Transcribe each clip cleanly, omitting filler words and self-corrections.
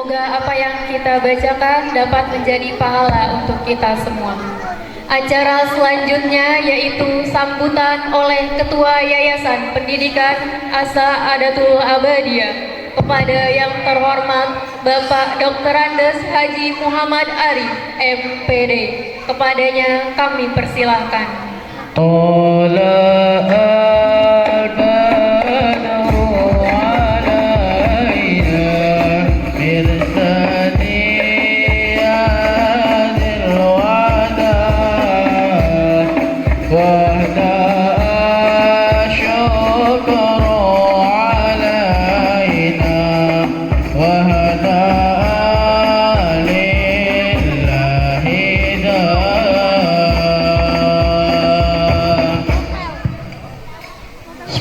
Semoga apa yang kita bacakan dapat menjadi pahala untuk kita semua. Acara selanjutnya yaitu sambutan oleh Ketua Yayasan Pendidikan Asa Adatul Abadiyah kepada yang terhormat Bapak Dr. Andes Haji Muhammad Arif MPD. Kepadanya kami persilahkan.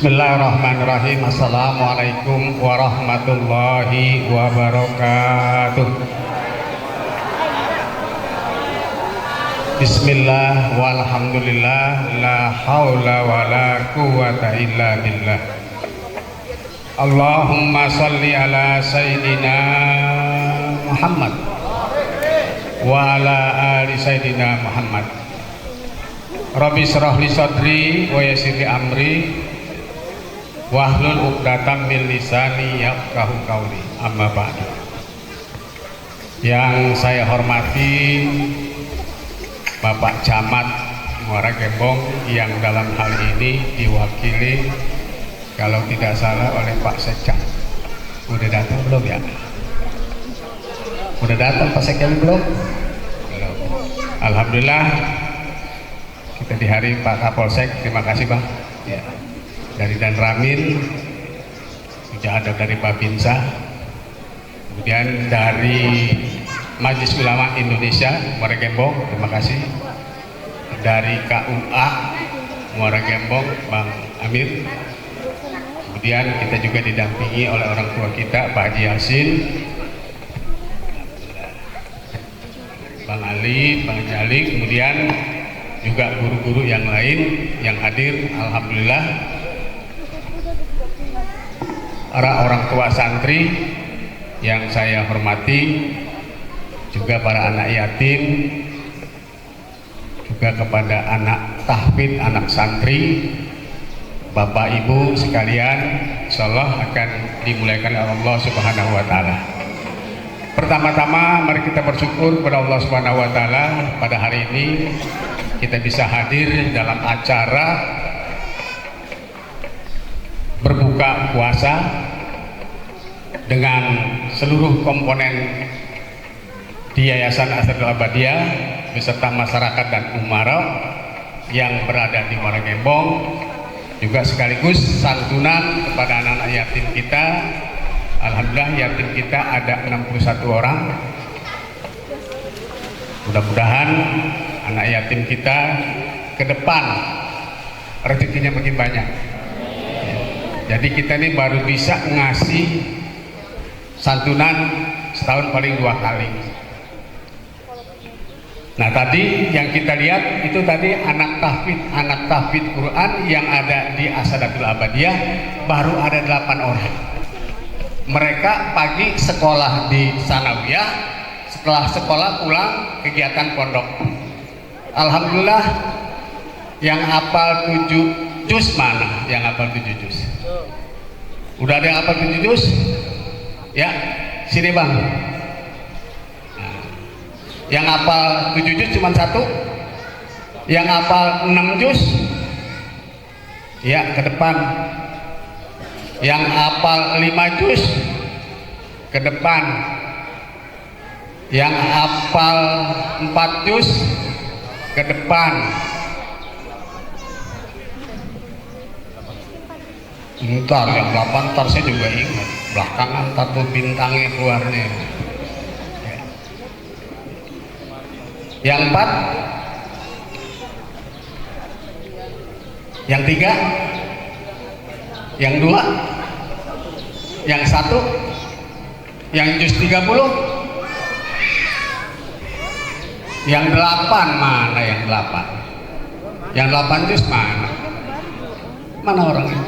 Bismillahirrahmanirrahim. Assalamualaikum warahmatullahi wabarakatuh. Bismillah walhamdulillah la haula wala quwata illa billah. Allahumma salli ala sayyidina Muhammad wa ala ali sayyidina Muhammad. Rabbi shrah li sadri wa yassir li amri wahlul 'uqdatam min lisani yafqahu qauli. Amma ba'du. Yang saya hormati Bapak Camat Muara Gembong yang dalam hal ini diwakili kalau tidak salah oleh Pak Sekcam. Udah datang belum ya? Udah datang Pak Sekcam belum? Belum. Alhamdulillah kita di hari Pak Kapolsek, terima kasih Bang. Ya. Dari Dan Ramil, sudah ada dari Babinsa, kemudian dari Majelis Ulama Indonesia Muara Gembong, terima kasih. Dari KUA Muara Gembong Bang Amir, kemudian kita juga didampingi oleh orang tua kita Pak Haji Yasin, Bang Ali, Bang Jali, kemudian juga guru-guru yang lain yang hadir. Alhamdulillah, para orang tua santri yang saya hormati, juga para anak yatim, juga kepada anak tahfidz, anak santri, Bapak Ibu sekalian, insyaallah akan dimuliakan oleh Allah Subhanahu wa taala. Pertama-tama mari kita bersyukur kepada Allah Subhanahu wa taala pada hari ini kita bisa hadir dalam acara berbuka puasa dengan seluruh komponen di Yayasan Asa Adatul Abadiyah beserta masyarakat dan umara yang berada di Muara Gembong, juga sekaligus santunan kepada anak-anak yatim kita. Alhamdulillah yatim kita ada 61 orang. Mudah-mudahan anak yatim kita ke depan rezekinya makin banyak. Jadi kita ini baru bisa ngasih santunan setahun paling 2 kali. Nah tadi yang kita lihat itu tadi anak tahfidz Quran yang ada di Asa Adatul Abadiyah baru ada 8 orang. Mereka pagi sekolah di Sanawiyah, setelah sekolah pulang kegiatan pondok. Alhamdulillah yang hafal 7 juz mana? Yang hafal 7 juz? Udah ada yang hafal 7 juz? Ya, sini Bang. Nah, yang hafal 7 juz cuma 1. Yang hafal 6 juz? Ya, ke depan. Yang hafal 5 juz? Ke depan. Yang hafal 4 juz? Ke depan. Ntar yang 8 ntar saya juga ingat belakangan tato bintangnya keluarnya. Yang 4, yang 3, yang 2, yang 1, yang juz 30, yang 8 mana? Yang 8, yang 8 juz mana? Mana orangnya?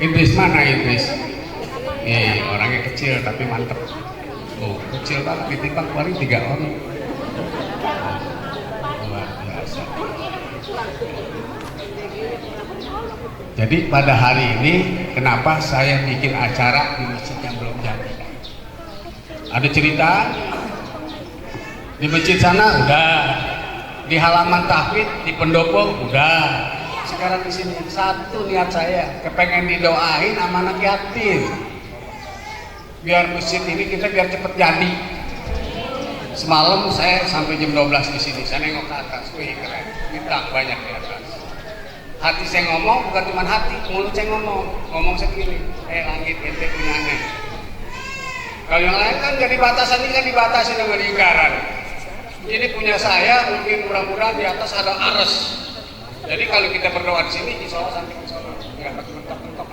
Idris mana Idris? Orangnya kecil. kecil tapi mantep. Oh, kecil banget ditimbang kemarin 3 orang. Luar biasa. Jadi pada hari ini kenapa saya bikin acara di masjid yang belum jadi? Ada cerita di masjid sana udah, di halaman tahfidz di pendopo udah. Sekarang di sini satu niat saya, kepengen didoain sama anak yatim. Biar masjid ini kita biar cepet jadi. Semalam saya sampai jam 12 di sini, saya nengok ke atas, wih keren, bintang banyak di atas. Hati saya ngomong, bukan cuma hati, mulut saya ngomong segini, langit ente punya aneh. Kalau yang lain kan jadi batasan, ini kan dibatasi dengan lingkaran. Ini punya saya, mungkin mudah-mudahan di atas ada ares. Jadi kalau kita berdoa di sini, insya Allah sampai ke sana, nggak mentok-mentok.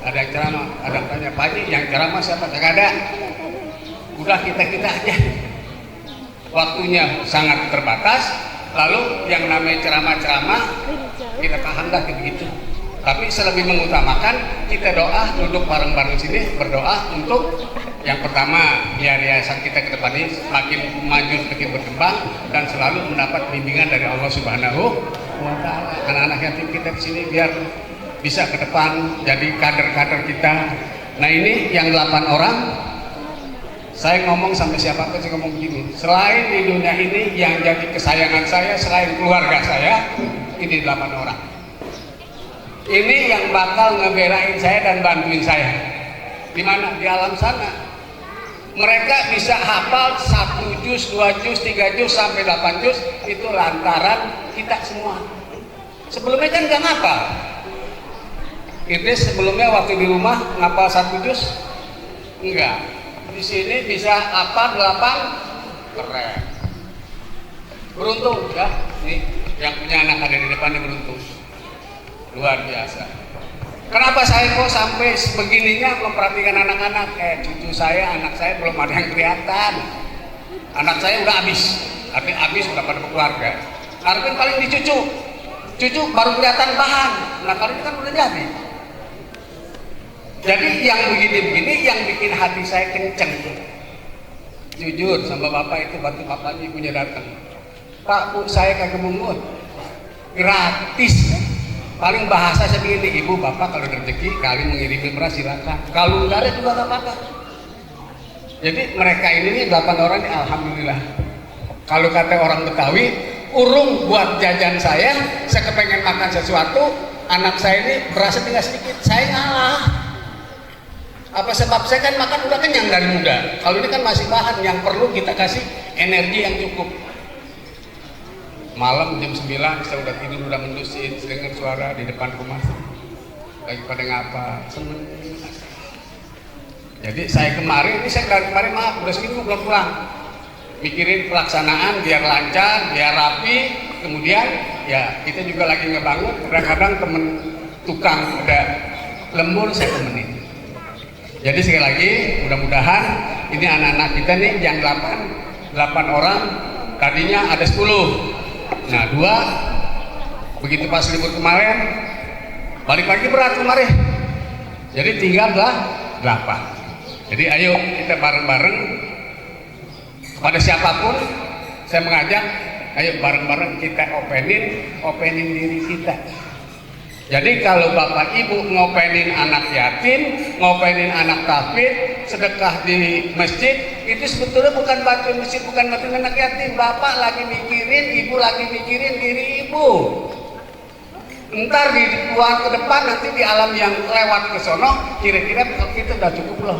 Ada yang ceramah, ada yang tanya, Pak Haji, yang ceramah siapa? Nggak ada. Udah kita aja. Waktunya sangat terbatas. Lalu yang namanya ceramah-ceramah kita paham dah begitu. Tapi selebih mengutamakan kita doa, duduk bareng-bareng sini berdoa untuk yang pertama biar yayasan kita ke depan ini makin maju, makin berkembang dan selalu mendapat bimbingan dari Allah Subhanahu wa Ta'ala. Anak-anak yatim kita di sini biar bisa ke depan jadi kader-kader kita. Nah ini yang 8 orang. Saya ngomong sampai siapapun saya ngomong begini, selain di dunia ini yang jadi kesayangan saya, selain keluarga saya, ini 8 orang. Ini yang bakal ngebelain saya dan bantuin saya. Di mana? Di alam sana. Mereka bisa hafal 1 juz, 2 juz, 3 juz, sampai 8 juz, itu lantaran kita semua. Sebelumnya kan gak ngapal. Idris sebelumnya waktu di rumah ngapal 1 juz? Enggak. Di sini bisa apa 8, keren. Beruntung ya, nih yang punya anak ada di depannya beruntung, luar biasa. Kenapa saya kok sampai sebegininya memperhatikan anak-anak? Cucu saya, anak saya belum ada yang kelihatan. Anak saya udah habis, artinya habis udah pada keluarga. Arvin paling di cucu baru kelihatan bahan. Nah kalau ini kan udah jadi. Jadi yang begini-begini yang bikin hati saya kenceng. Jujur sama bapak itu, waktu bapaknya ibunya datang, Pak Bu saya kagak mungut, gratis. Paling bahasa saya begini, ibu bapak kalau rezeki kali mengirimi beras silakan, kalau enggak ada juga nggak apa-apa. Jadi mereka ini 8 orang ini alhamdulillah. Kalau kata orang Betawi, urung buat jajan saya kepengen makan sesuatu, anak saya ini berasnya tinggal sedikit, saya ngalah. Apa sebab saya kan makan udah kenyang dari muda. Kalau ini kan masih bahan yang perlu kita kasih energi yang cukup. Malam jam 9 saya udah tidur, udah mendusin, dengar suara di depan rumah lagi pada ngapa, seneng. Jadi saya kemarin, ini saya dari kemarin maaf udah segini belum pulang, mikirin pelaksanaan biar lancar, biar rapi. Kemudian ya kita juga lagi ngebangun, kadang-kadang temen tukang udah lembur saya temenin. Jadi sekali lagi mudah-mudahan ini anak-anak kita nih yang 8 orang, tadinya ada 10. Nah 2 begitu pas libur kemarin balik lagi berat kemarin. Jadi tinggallah 8. Jadi ayo kita bareng-bareng, pada siapapun saya mengajak, ayo bareng-bareng kita openin diri kita. Jadi kalau bapak ibu ngopenin anak yatim, ngopenin anak tahfidz, sedekah di masjid, itu sebetulnya bukan bantuin masjid, bukan bantuin anak yatim. Bapak lagi mikirin, ibu lagi mikirin diri ibu. Ntar di keluar ke depan nanti di alam yang lewat ke sono, kira-kira kita udah cukup loh.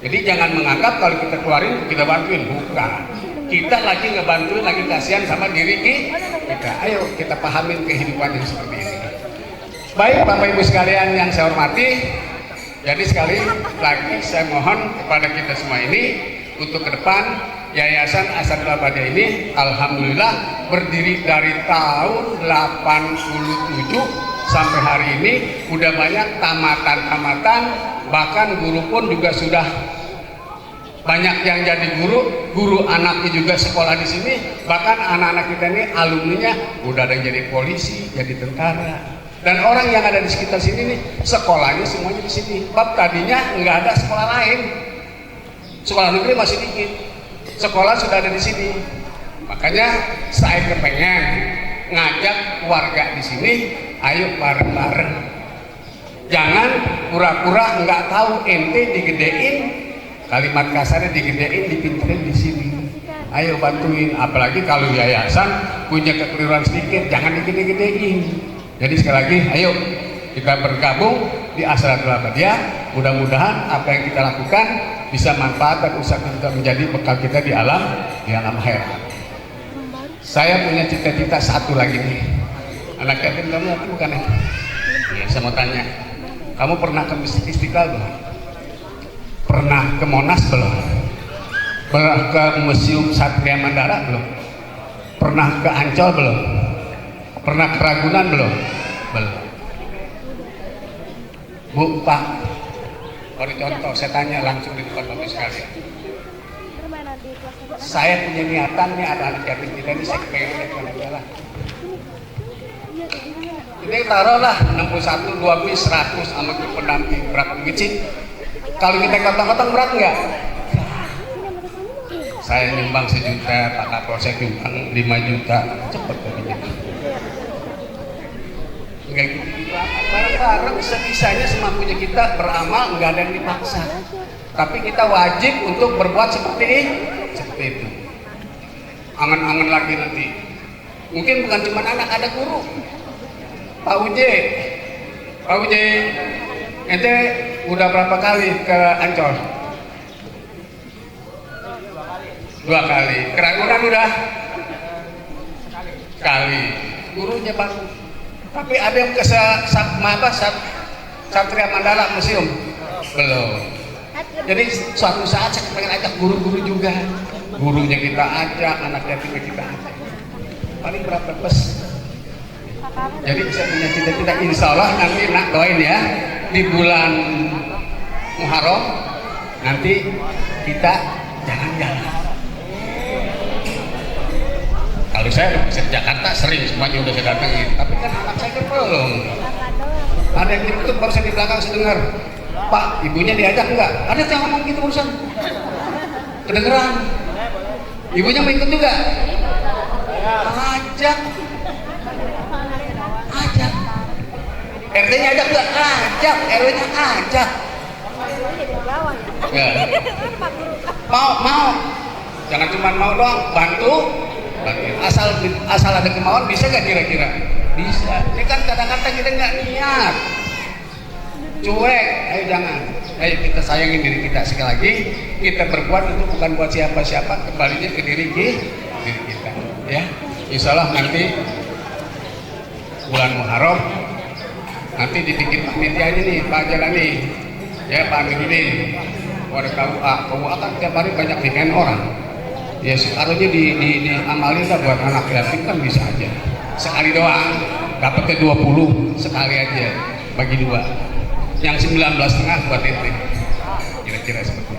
Jadi jangan menganggap kalau kita keluarin kita bantuin, bukan. Kita lagi ngebantuin, lagi kasihan sama diri kita. Ayo kita pahamin kehidupan yang seperti ini. Baik Bapak Ibu sekalian yang saya hormati, jadi sekali lagi saya mohon kepada kita semua ini untuk ke depan Yayasan Asadul Abadiah ini alhamdulillah berdiri dari tahun 87 sampai hari ini udah banyak tamatan-tamatan, bahkan guru pun juga sudah banyak yang jadi guru anaknya juga sekolah di sini, bahkan anak-anak kita ini alumninya udah ada yang jadi polisi, jadi tentara. Dan orang yang ada di sekitar sini nih, sekolahnya semuanya di sini. Bab tadinya nggak ada sekolah lain. Sekolah negeri masih dikit. Sekolah sudah ada di sini. Makanya saya kepengen ngajak warga di sini, ayo bareng-bareng. Jangan pura-pura nggak tahu, ente digedein, kalimat kasarnya digedein, dipinterin di sini. Ayo bantuin, apalagi kalau yayasan punya kekeliruan sedikit, jangan digede-gedein. Jadi sekali lagi, ayo kita bergabung di Asadatul Abadiyah. Mudah-mudahan apa yang kita lakukan bisa manfaat dan usaha kita menjadi bekal kita di alam akhirat. Saya punya cita-cita satu lagi nih. Anak yatim kamu apa bukan ya? Ya, saya mau tanya, kamu pernah ke Istiqlal belum? Pernah ke Monas belum? Pernah ke Museum Satria Mandala belum? Pernah ke Ancol belum? Pernah ke Ragunan belum? Belum. Bu, Pak, kalau contoh, saya tanya langsung di depan Bapak sekalian. Saya punya niatan nih, ada anak yatim kita ini, saya pengen lihat mana jalan. Ini taruhlah 61, 2 bis, 100 sama pendamping, berat begitu. Kalau kita kotong-kotong berat enggak? Saya nyumbang 1 juta, Pak Kapolsek nyumbang 5 juta, cepet katanya. Enggak gitu-gitu amat, bareng-bareng sebisanya semampunya kita beramal, enggak ada yang dipaksa. Tapi kita wajib untuk berbuat seperti itu. Angan-angan lagi nanti. Mungkin bukan cuma anak, ada guru. Pak Uje, ente udah berapa kali ke Ancol? 2 kali. Ke Ragunan udah? Sekali. Gurunya bagus. Tapi ada yang ke Satria Mandala Museum? Belum. Jadi suatu saat saya pengen ajak guru-guru juga. Gurunya kita ajak, anak yatimnya kita ajak. Paling berapa bus? Jadi saya punya cita-cita, insya Allah nanti nak doain ya, di bulan Muharram nanti kita jalan-jalan. Kalau saya bisa di Jakarta sering, semuanya udah saya datangin, tapi kan anak saya kan belum. Ada yang jemput baru saya di belakang saya dengar, Pak, ibunya diajak enggak? Ada yang ngomong gitu barusan, kedengeran. Ibunya mau ikut juga? Ajak. RT-nya ajak enggak? Ajak. RW-nya ajak. Ya. Mau. Jangan cuma mau doang, bantu. Asal ada kemauan, bisa nggak kira-kira? Bisa. Ini kan kadang-kadang kita nggak niat, cuek. Ayo jangan. Ayo kita sayangin diri kita. Sekali lagi kita berbuat itu bukan buat siapa-siapa, kembalinya ke diri kita. Ya, insya Allah nanti bulan Muharram nanti dibikin panitianya nih, Pak Jalani, ya Pak Amir ini, warga KUA kan tiap hari banyak bikin orang. Ya separuhnya diamalin lah buat anak yatim kan bisa aja. Sekali doang, dapatnya 20, sekali aja bagi 2. Yang 19,5 buat ente. Kira-kira seperti itu.